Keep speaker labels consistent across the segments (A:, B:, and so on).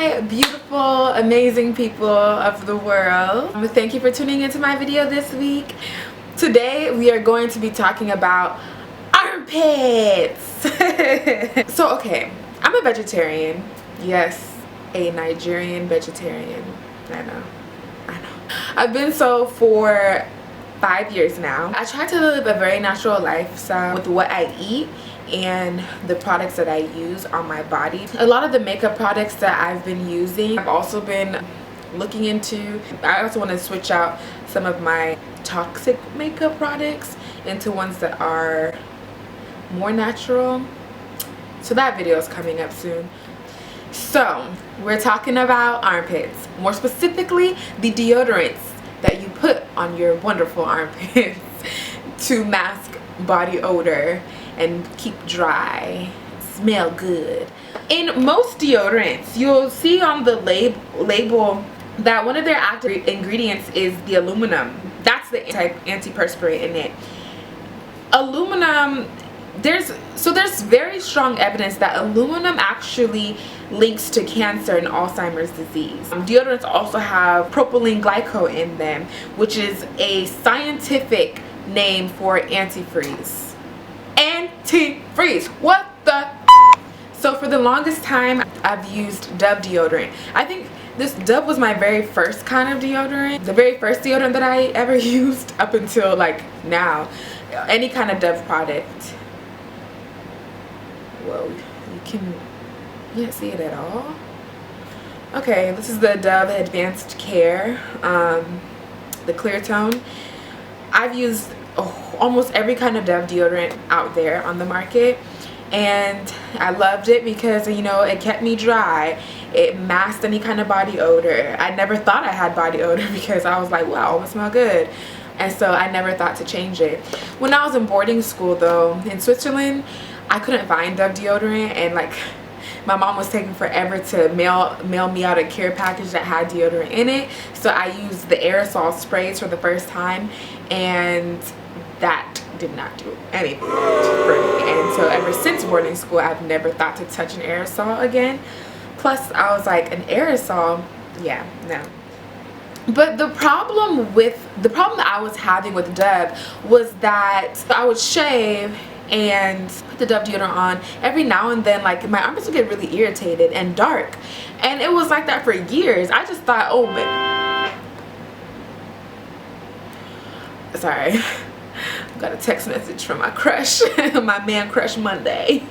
A: my beautiful, amazing people of the world. Thank you for tuning into my video this week. Today we are going to be talking about armpits. So okay, I'm a vegetarian. Yes, a Nigerian vegetarian. I know. I've been so for 5 years now. I try to live a very natural lifestyle with what I eat and the products that I use on my body. A lot of the makeup products that I've been using, I've also been looking into. I also want to switch out some of my toxic makeup products into ones that are more natural. So that video is coming up soon. So we're talking about armpits, more specifically the deodorants that you put on your wonderful armpits to mask body odor and keep dry, smell good. In most deodorants, you'll see on the label that one of their active ingredients is the aluminum. That's the antiperspirant in it. Aluminum, there's very strong evidence that aluminum actually links to cancer and Alzheimer's disease. Deodorants also have propylene glycol in them, which is a scientific name for antifreeze. Antifreeze, what the? So for the longest time I've used Dove deodorant. I think this Dove was my very first kind of deodorant, the very first deodorant that I ever used up until like now. Any kind of Dove product. Whoa, you can't see it at all. Okay, this is the Dove Advanced Care, the clear tone. I've used almost every kind of Dove deodorant out there on the market, and I loved it because, you know, it kept me dry. It masked any kind of body odor. I never thought I had body odor because I was like, wow, I always smell good. And so I never thought to change it. When I was in boarding school though, in Switzerland, I couldn't find Dove deodorant, and like my mom was taking forever to mail me out a care package that had deodorant in it. So I used the aerosol sprays for the first time, and that did not do anything for me. And so ever since boarding school, I've never thought to touch an aerosol again. Plus I was like, an aerosol, yeah, no. But the problem that I was having with Dove was that I would shave and put the Dove deodorant on every now and then, like my armpits would get really irritated and dark, and it was like that for years. I just thought, oh man, sorry, got a text message from my crush, my man crush Monday.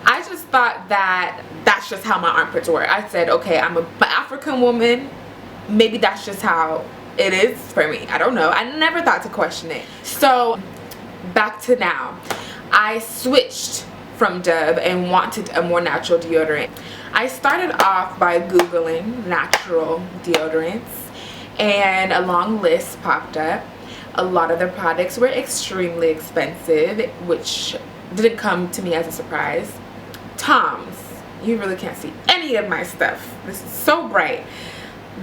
A: I just thought that that's just how my armpits were. I said, okay, I'm an African woman, maybe that's just how it is for me. I don't know. I never thought to question it. So back to now, I switched from Dove and wanted a more natural deodorant. I started off by Googling natural deodorants, and a long list popped up. A lot of their products were extremely expensive, which didn't come to me as a surprise. Tom's, you really can't see any of my stuff. This is so bright.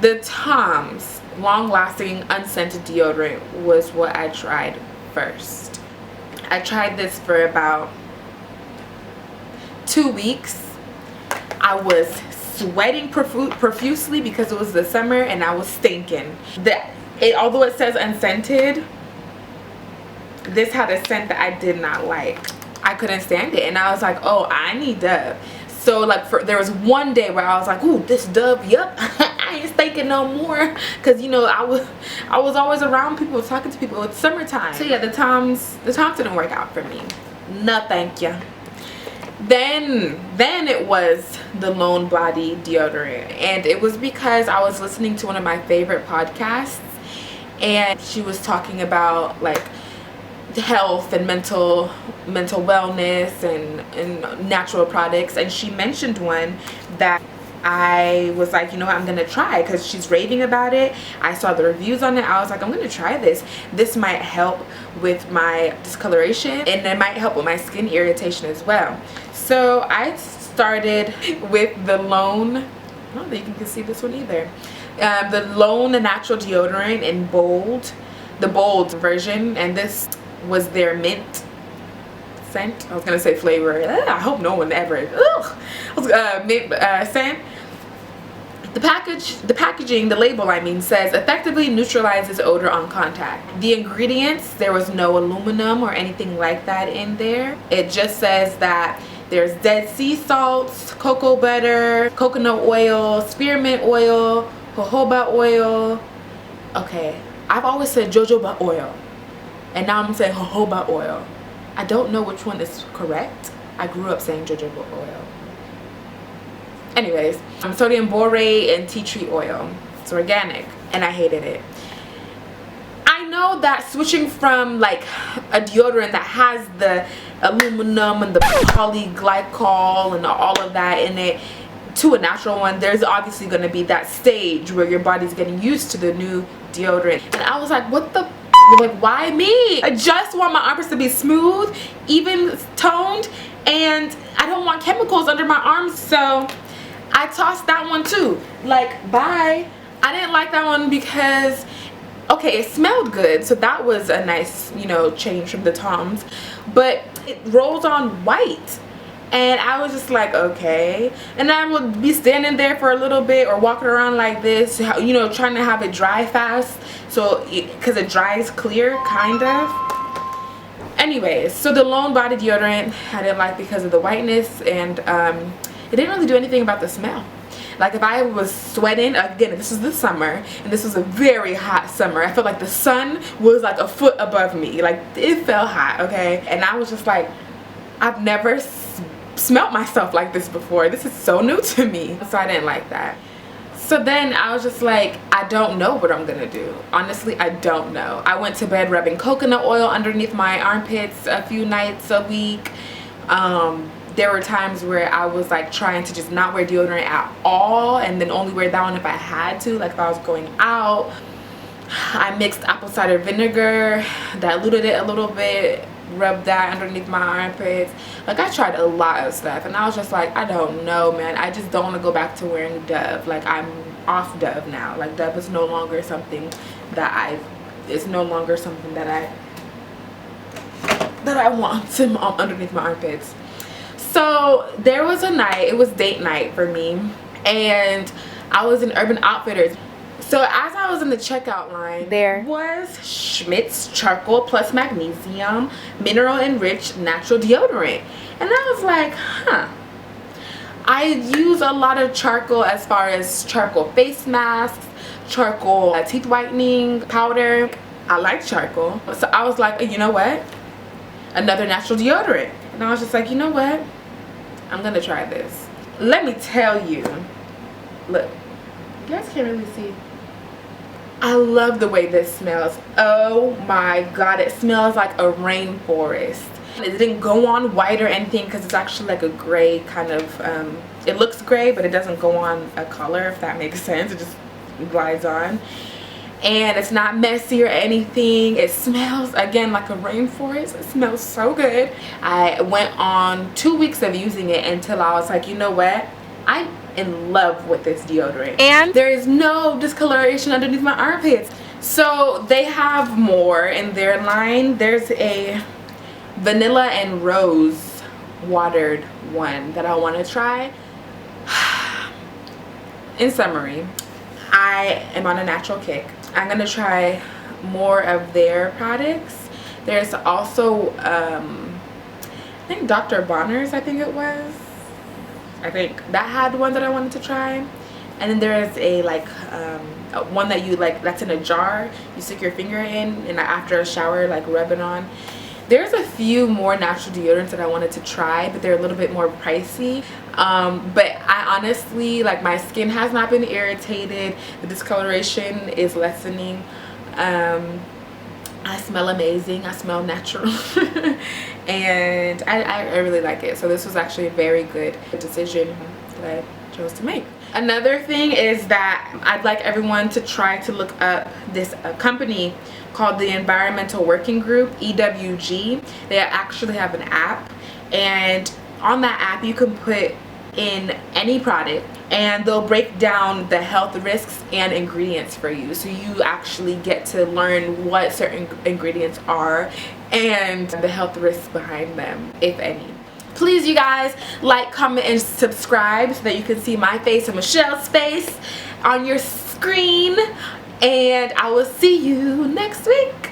A: The Tom's long-lasting unscented deodorant was what I tried first. I tried this for about 2 weeks. I was sweating profusely because it was the summer and I was stinking. Although it says unscented, this had a scent that I did not like. I couldn't stand it, and I was like, oh, I need Dove. So like there was one day where I was like, ooh, this Dove, yup. I ain't stinking no more, because you know I was always around people, talking to people. It's summertime. So yeah, the Toms didn't work out for me. No thank you. Then it was the Lone Body deodorant, and it was because I was listening to one of my favorite podcasts, and she was talking about like health and mental wellness and natural products, and she mentioned one that I was like, you know what, I'm gonna try, because she's raving about it. I saw the reviews on it. I was like, I'm gonna try this. This might help with my discoloration, and it might help with my skin irritation as well. So I started with the Lone, I don't think you can see this one either, the Lone Natural Deodorant in Bold, the Bold version, and this was their mint scent. I was gonna say flavor. I hope no one ever. Mint scent. The packaging, the label I mean, says effectively neutralizes odor on contact. The ingredients, there was no aluminum or anything like that in there. It just says that there's Dead Sea salts, cocoa butter, coconut oil, spearmint oil, jojoba oil. Okay, I've always said jojoba oil, and now I'm saying jojoba oil. I don't know which one is correct. I grew up saying jojoba oil. Anyways, sodium borate and tea tree oil. It's organic, and I hated it. I know that switching from like a deodorant that has the aluminum and the polyglycol and all of that in it to a natural one, there's obviously going to be that stage where your body's getting used to the new deodorant. And I was like, what the like, why me? I just want my armpits to be smooth, even toned, and I don't want chemicals under my arms. So I tossed that one too. Like, bye. I didn't like that one because, okay, it smelled good, so that was a nice, you know, change from the Toms, but it rolls on white, and I was just like, okay. And I would be standing there for a little bit or walking around like this, you know, trying to have it dry fast, so because it dries clear, kind of. Anyways, so the Lone Body Deodorant I didn't like because of the whiteness, and it didn't really do anything about the smell. Like, if I was sweating, again, this is the summer, and this was a very hot summer. I felt like the sun was like a foot above me. Like, it felt hot, okay? And I was just like, I've never smelt myself like this before. This is so new to me. So I didn't like that. So then I was just like, I don't know what I'm gonna do. Honestly, I don't know. I went to bed rubbing coconut oil underneath my armpits a few nights a week. There were times where I was like trying to just not wear deodorant at all, and then only wear that one if I had to, like if I was going out. I mixed apple cider vinegar, diluted it a little bit, rubbed that underneath my armpits. Like, I tried a lot of stuff, and I was just like, I don't know, man. I just don't want to go back to wearing Dove. Like, I'm off Dove now. Like, Dove is no longer something that I want to underneath my armpits. So there was a night, it was date night for me, and I was in Urban Outfitters. So as I was in the checkout line, there was Schmidt's Charcoal Plus Magnesium Mineral-Enriched Natural Deodorant. And I was like, huh. I use a lot of charcoal as far as charcoal face masks, charcoal teeth whitening powder. I like charcoal. So I was like, you know what? Another natural deodorant. And I was just like, you know what? I'm gonna try this. Let me tell you. Look, you guys can't really see. I love the way this smells. Oh my god, it smells like a rainforest. It didn't go on white or anything because it's actually like a gray kind of, it looks gray, but it doesn't go on a color, if that makes sense. It just glides on. And it's not messy or anything. It smells, again, like a rainforest. It smells so good. I went on 2 weeks of using it until I was like, you know what? I'm in love with this deodorant. And there is no discoloration underneath my armpits. So they have more in their line. There's a vanilla and rose watered one that I want to try. In summary, I am on a natural kick. I'm gonna try more of their products. There's also I think Dr. Bonner's, I think it was. I think that had one that I wanted to try. And then there is a like one that you like, that's in a jar, you stick your finger in, and after a shower, like rub it on. There's a few more natural deodorants that I wanted to try, but they're a little bit more pricey. But I honestly, like, my skin has not been irritated. The discoloration is lessening. I smell amazing. I smell natural. And I really like it. So this was actually a very good decision that I chose to make. Another thing is that I'd like everyone to try to look up this company called the Environmental Working Group, EWG. They actually have an app, and on that app you can put in any product and they'll break down the health risks and ingredients for you, so you actually get to learn what certain ingredients are and the health risks behind them, if any. Please, you guys, like, comment, and subscribe so that you can see my face and Michelle's face. on your screen, and I will see you next week.